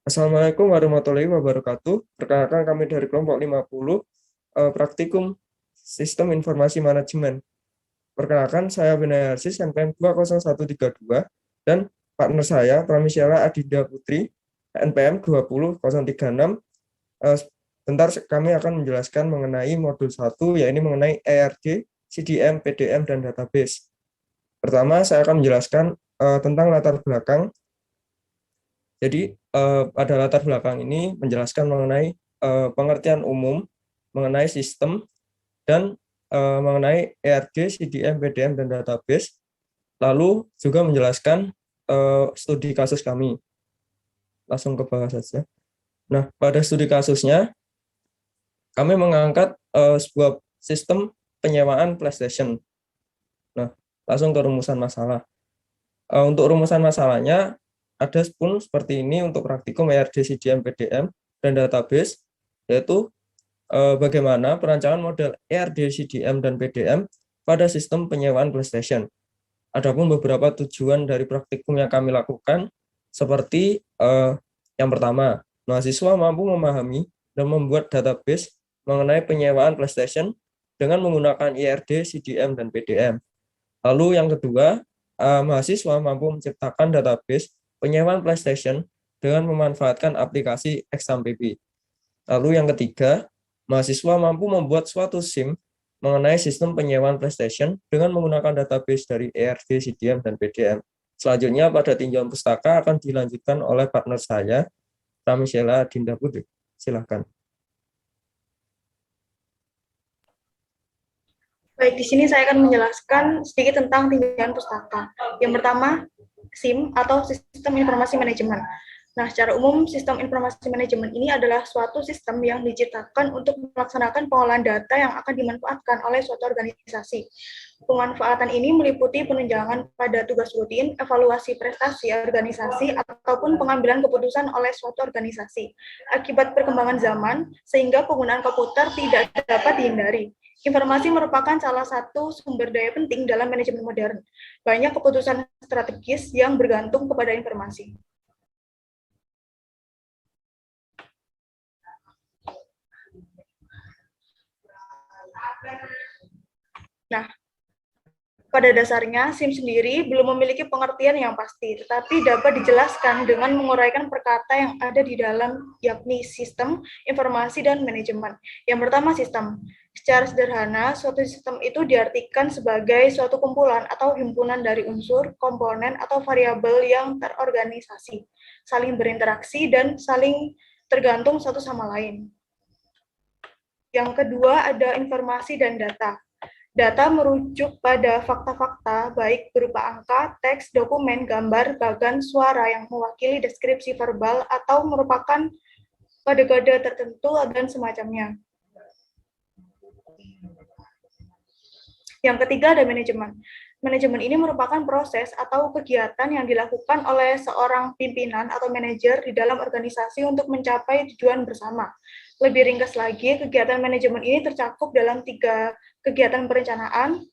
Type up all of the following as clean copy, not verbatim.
Assalamualaikum warahmatullahi wabarakatuh. Perkenalkan kami dari kelompok 50, Praktikum Sistem Informasi Manajemen. Perkenalkan, saya Binaya Harsis, NPM 20132, dan partner saya, Pramisiala Adinda Putri, NPM 20036. Bentar kami akan menjelaskan mengenai modul 1, yaitu mengenai ERD, CDM, PDM, dan database. Pertama, saya akan menjelaskan tentang latar belakang. Jadi pada latar belakang ini menjelaskan mengenai pengertian umum mengenai sistem dan mengenai ERD, CDM, PDM, dan database. Lalu juga menjelaskan studi kasus kami. Langsung ke bawah saja. Nah, pada studi kasusnya kami mengangkat sebuah sistem penyewaan PlayStation. Nah, langsung ke rumusan masalah. Untuk rumusan masalahnya ada pun seperti ini untuk praktikum ERD, CDM, PDM, dan database, yaitu bagaimana perancangan model ERD, CDM, dan PDM pada sistem penyewaan PlayStation. Adapun beberapa tujuan dari praktikum yang kami lakukan, seperti yang pertama, mahasiswa mampu memahami dan membuat database mengenai penyewaan PlayStation dengan menggunakan ERD, CDM, dan PDM. Lalu yang kedua, mahasiswa mampu menciptakan database penyewaan PlayStation dengan memanfaatkan aplikasi XAMPP. Lalu yang ketiga, mahasiswa mampu membuat suatu SIM mengenai sistem penyewaan PlayStation dengan menggunakan database dari ERD, CDM, dan PDM. Selanjutnya pada tinjauan pustaka akan dilanjutkan oleh partner saya, Pramisiala Adinda Putri. Silakan. Baik, di sini saya akan menjelaskan sedikit tentang tinjauan pustaka. Yang pertama, SIM atau Sistem Informasi Manajemen. Nah, secara umum, Sistem Informasi Manajemen ini adalah suatu sistem yang diciptakan untuk melaksanakan pengolahan data yang akan dimanfaatkan oleh suatu organisasi. Pemanfaatan ini meliputi penunjangan pada tugas rutin, evaluasi prestasi organisasi, ataupun pengambilan keputusan oleh suatu organisasi. Akibat perkembangan zaman, sehingga penggunaan komputer tidak dapat dihindari. Informasi merupakan salah satu sumber daya penting dalam manajemen modern. Banyak keputusan strategis yang bergantung kepada informasi. Nah, pada dasarnya, SIM sendiri belum memiliki pengertian yang pasti, tetapi dapat dijelaskan dengan menguraikan perkata yang ada di dalam, yakni sistem, informasi, dan manajemen. Yang pertama, sistem. Secara sederhana, suatu sistem itu diartikan sebagai suatu kumpulan atau himpunan dari unsur, komponen, atau variabel yang terorganisasi, saling berinteraksi, dan saling tergantung satu sama lain. Yang kedua, ada informasi dan data. Data merujuk pada fakta-fakta, baik berupa angka, teks, dokumen, gambar, bahkan suara yang mewakili deskripsi verbal atau merupakan kode-kode tertentu dan semacamnya. Yang ketiga ada manajemen. Manajemen ini merupakan proses atau kegiatan yang dilakukan oleh seorang pimpinan atau manajer di dalam organisasi untuk mencapai tujuan bersama. Lebih ringkas lagi, kegiatan manajemen ini tercakup dalam 3 kegiatan perencanaan,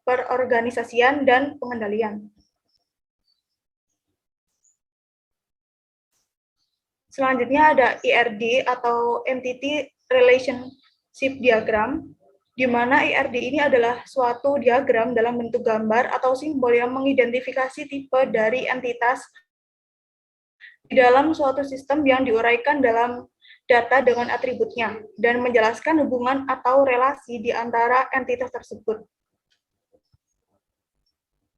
perorganisasian, dan pengendalian. Selanjutnya ada ERD atau Entity Relationship Diagram, di mana ERD ini adalah suatu diagram dalam bentuk gambar atau simbol yang mengidentifikasi tipe dari entitas di dalam suatu sistem yang diuraikan dalam data dengan atributnya, dan menjelaskan hubungan atau relasi di antara entitas tersebut.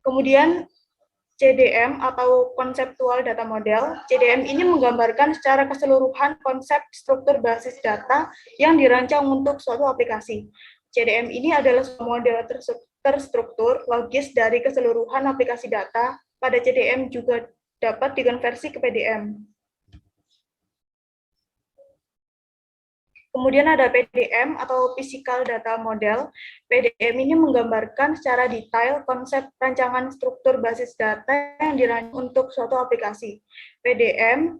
Kemudian CDM atau Conceptual Data Model. CDM ini menggambarkan secara keseluruhan konsep struktur basis data yang dirancang untuk suatu aplikasi. CDM ini adalah model terstruktur logis dari keseluruhan aplikasi data. Pada CDM juga dapat dikonversi ke PDM. Kemudian ada PDM atau Physical Data Model. PDM ini menggambarkan secara detail konsep rancangan struktur basis data yang dirancang untuk suatu aplikasi. PDM,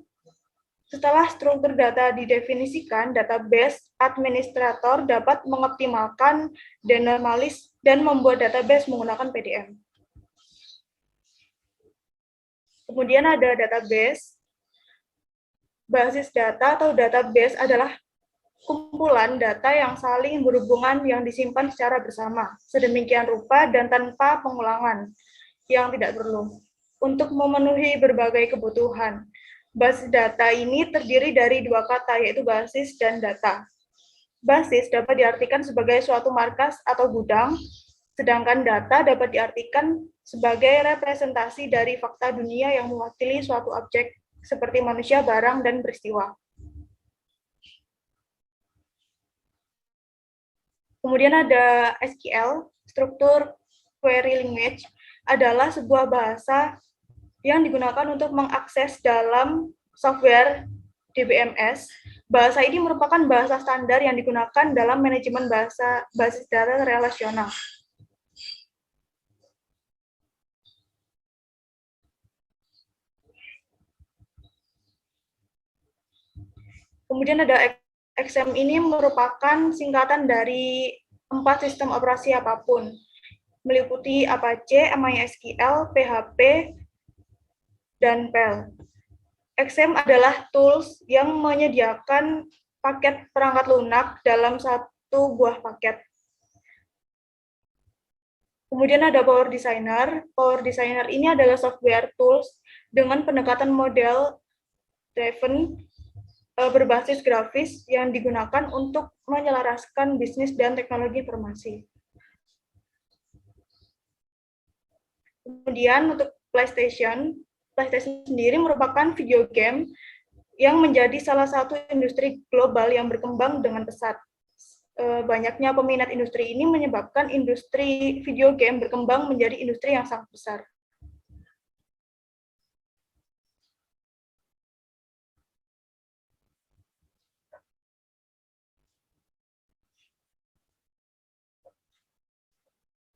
setelah struktur data didefinisikan, database administrator dapat mengoptimalkan, denormalis, dan membuat database menggunakan PDM. Kemudian ada database. Basis data atau database adalah kumpulan data yang saling berhubungan yang disimpan secara bersama, sedemikian rupa dan tanpa pengulangan yang tidak perlu, untuk memenuhi berbagai kebutuhan. Basis data ini terdiri dari dua kata, yaitu basis dan data. Basis dapat diartikan sebagai suatu markas atau gudang, sedangkan data dapat diartikan sebagai representasi dari fakta dunia yang mewakili suatu objek seperti manusia, barang, dan peristiwa. Kemudian ada SQL, Struktur Query Language, adalah sebuah bahasa yang digunakan untuk mengakses dalam software DBMS. Bahasa ini merupakan bahasa standar yang digunakan dalam manajemen basis data relasional. Kemudian ada XM, ini merupakan singkatan dari 4 sistem operasi apapun, meliputi Apache, MySQL, PHP, dan PEL. XM adalah tools yang menyediakan paket perangkat lunak dalam satu buah paket. Kemudian ada Power Designer. Power Designer ini adalah software tools dengan pendekatan model driven berbasis grafis yang digunakan untuk menyelaraskan bisnis dan teknologi informasi. Kemudian untuk PlayStation sendiri merupakan video game yang menjadi salah satu industri global yang berkembang dengan pesat. Banyaknya peminat industri ini menyebabkan industri video game berkembang menjadi industri yang sangat besar.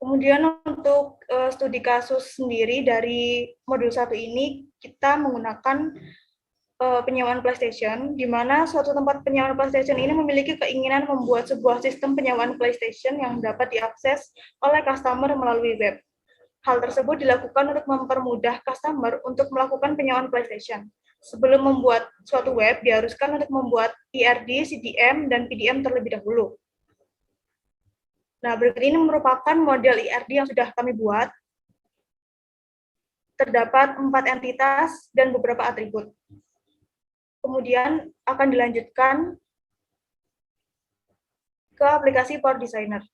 Kemudian untuk studi kasus sendiri dari modul 1 ini, kita menggunakan penyewaan PlayStation, di mana suatu tempat penyewaan PlayStation ini memiliki keinginan membuat sebuah sistem penyewaan PlayStation yang dapat diakses oleh customer melalui web. Hal tersebut dilakukan untuk mempermudah customer untuk melakukan penyewaan PlayStation. Sebelum membuat suatu web, diharuskan untuk membuat IRD, CDM, dan PDM terlebih dahulu. Nah, berikut ini merupakan model IRD yang sudah kami buat. Terdapat 4 entitas dan beberapa atribut. Kemudian akan dilanjutkan ke aplikasi Power Designer.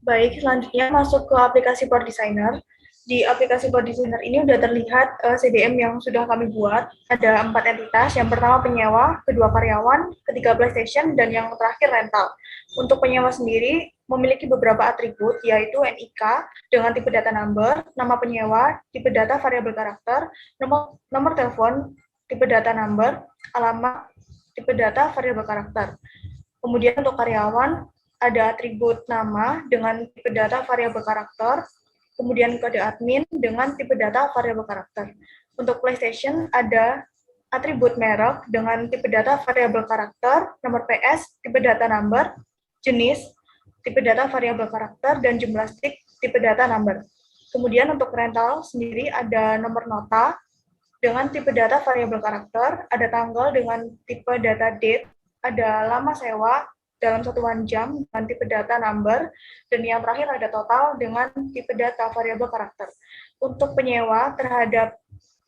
Baik, selanjutnya masuk ke aplikasi Power Designer. Di aplikasi Power Designer ini sudah terlihat CDM yang sudah kami buat. Ada 4 entitas, yang pertama penyewa, kedua karyawan, ketiga PlayStation, dan yang terakhir rental. Untuk penyewa sendiri memiliki beberapa atribut, yaitu NIK dengan tipe data number, nama penyewa, tipe data variabel karakter, nomor telepon, tipe data number, alamat, tipe data variabel karakter. Kemudian untuk karyawan ada atribut nama dengan tipe data variabel karakter, kemudian kode admin dengan tipe data variabel karakter. Untuk PlayStation ada atribut merek dengan tipe data variabel karakter, nomor PS, tipe data number, jenis, tipe data variabel karakter, dan jumlah stick, tipe data number. Kemudian untuk rental sendiri ada nomor nota dengan tipe data variabel karakter, ada tanggal dengan tipe data date, ada lama sewa dalam satuan jam dengan tipe data number, dan yang terakhir ada total dengan tipe data variabel karakter. Untuk penyewa terhadap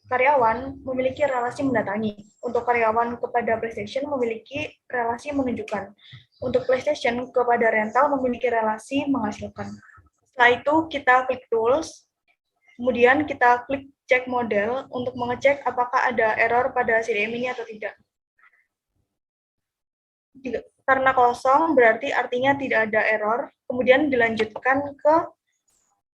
karyawan memiliki relasi mendatangi. Untuk karyawan kepada PlayStation memiliki relasi menunjukkan. Untuk PlayStation kepada rental memiliki relasi menghasilkan. Setelah itu kita klik tools, kemudian kita klik cek model untuk mengecek apakah ada error pada CDM ini atau tidak. Karena kosong berarti artinya tidak ada error, kemudian dilanjutkan ke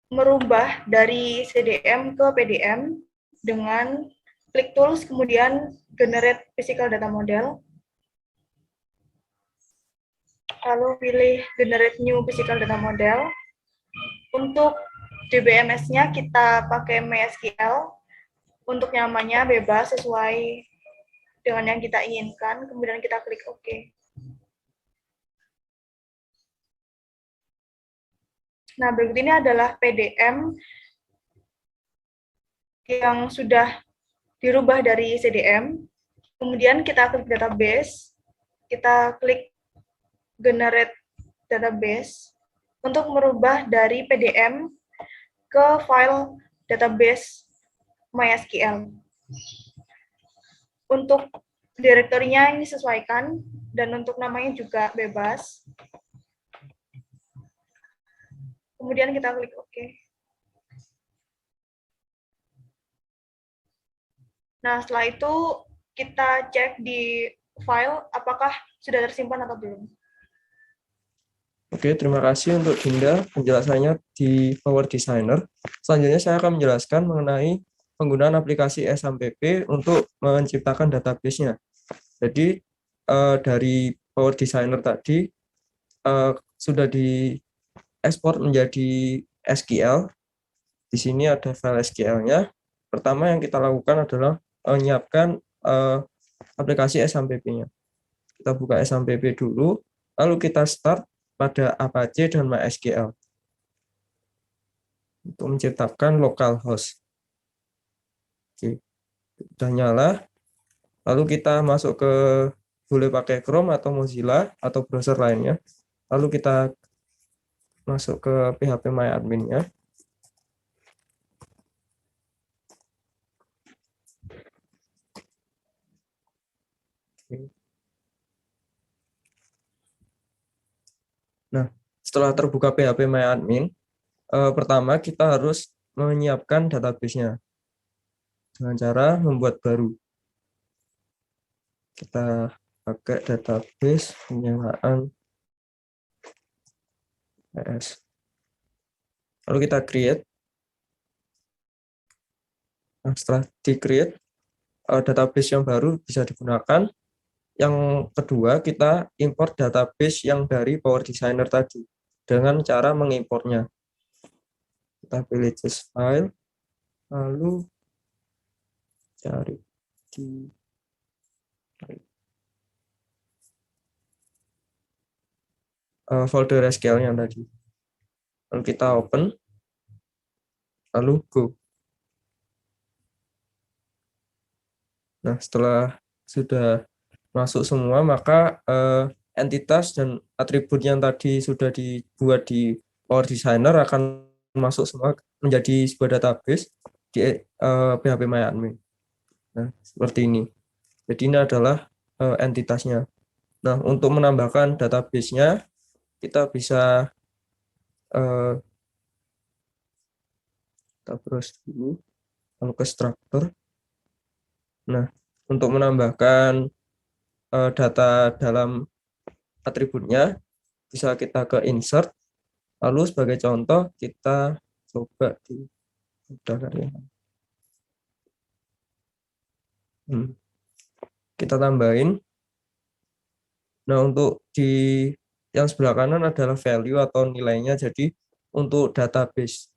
merubah dari CDM ke PDM dengan klik tools, kemudian generate physical data model, lalu pilih generate new physical data model. Untuk DBMS-nya kita pakai MySQL, untuk nyamannya bebas sesuai dengan yang kita inginkan, kemudian kita klik OK. Nah, berikut ini adalah PDM yang sudah dirubah dari CDM, kemudian kita klik database, kita klik generate database untuk merubah dari PDM ke file database MySQL. Untuk direktorinya ini sesuaikan, dan untuk namanya juga bebas. Kemudian kita klik OK. Nah, setelah itu kita cek di file apakah sudah tersimpan atau belum. Oke, terima kasih untuk Dinda penjelasannya di Power Designer. Selanjutnya saya akan menjelaskan mengenai penggunaan aplikasi SMPP untuk menciptakan database-nya. Jadi dari Power Designer tadi sudah diekspor menjadi SQL. Di sini ada file SQL-nya. Pertama yang kita lakukan adalah menyiapkan aplikasi SMPP-nya. Kita buka SMPP dulu, lalu kita start pada Apache dan MySQL untuk menciptakan localhost. Oke, sudah nyala. Lalu kita masuk ke, boleh pakai Chrome atau Mozilla atau browser lainnya. Lalu kita masuk ke phpMyAdmin-nya. Nah, setelah terbuka phpMyAdmin, pertama kita harus menyiapkan database-nya dengan cara membuat baru. Kita pakai database penyewaan PS. Lalu kita create. Nah, setelah di-create, database yang baru bisa digunakan. Yang kedua, kita import database yang dari Power Designer tadi dengan cara mengimportnya. Kita pilih just file, lalu cari di folder SQL-nya tadi. Lalu kita open, lalu go. Nah, setelah sudah masuk semua, maka entitas dan atribut yang tadi sudah dibuat di Power Designer akan masuk semua menjadi sebuah database di phpMyAdmin. Nah, seperti ini. Jadi ini adalah entitasnya. Nah, untuk menambahkan database-nya, kita bisa kita browse dulu, lalu ke struktur. Nah, untuk menambahkan data dalam atributnya, bisa kita ke insert, lalu sebagai contoh kita coba di karyawan. Kita tambahin. Nah, untuk di yang sebelah kanan adalah value atau nilainya. Jadi untuk database,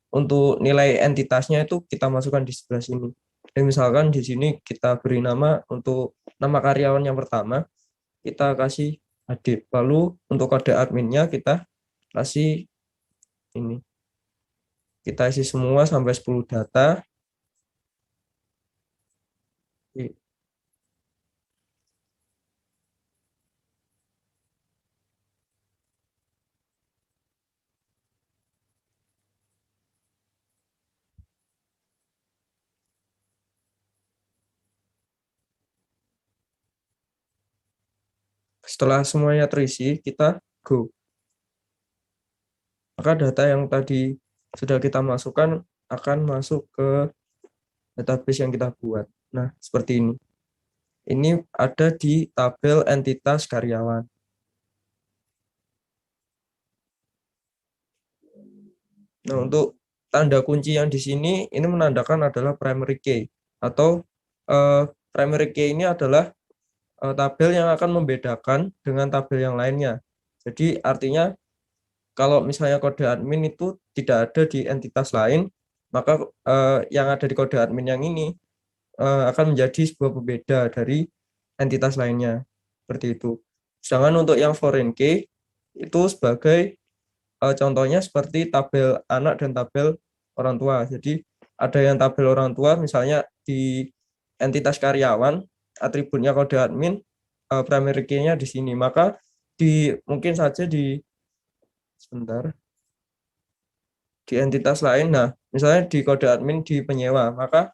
untuk nilai entitasnya itu kita masukkan di sebelah sini. Dan misalkan di sini kita beri nama, untuk nama karyawan yang pertama kita kasih Adit. Lalu untuk kode adminnya kita kasih ini. Kita isi semua sampai 10 data. Setelah semuanya terisi, kita go. Maka data yang tadi sudah kita masukkan akan masuk ke database yang kita buat. Nah, seperti ini. Ini ada di tabel entitas karyawan. Nah, untuk tanda kunci yang di sini, ini menandakan adalah primary key. Atau primary key ini adalah tabel yang akan membedakan dengan tabel yang lainnya. Jadi artinya kalau misalnya kode admin itu tidak ada di entitas lain, maka yang ada di kode admin yang ini akan menjadi sebuah pembeda dari entitas lainnya. Seperti itu. Sedangkan untuk yang foreign key itu sebagai contohnya seperti tabel anak dan tabel orang tua. Jadi ada yang tabel orang tua, misalnya di entitas karyawan, atributnya kode admin, primary key-nya di sini. Maka mungkin saja sebentar, di entitas lain, nah misalnya di kode admin di penyewa, maka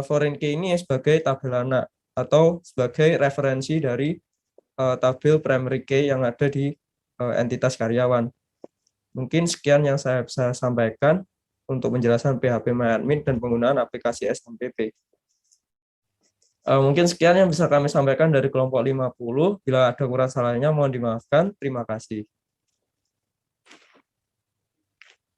foreign key ini sebagai tabel anak atau sebagai referensi dari tabel primary key yang ada di entitas karyawan. Mungkin sekian yang saya bisa sampaikan untuk penjelasan PHP MyAdmin dan penggunaan aplikasi SMPP. Mungkin sekian yang bisa kami sampaikan dari kelompok 50. Bila ada kurang salahnya mohon dimaafkan. Terima kasih.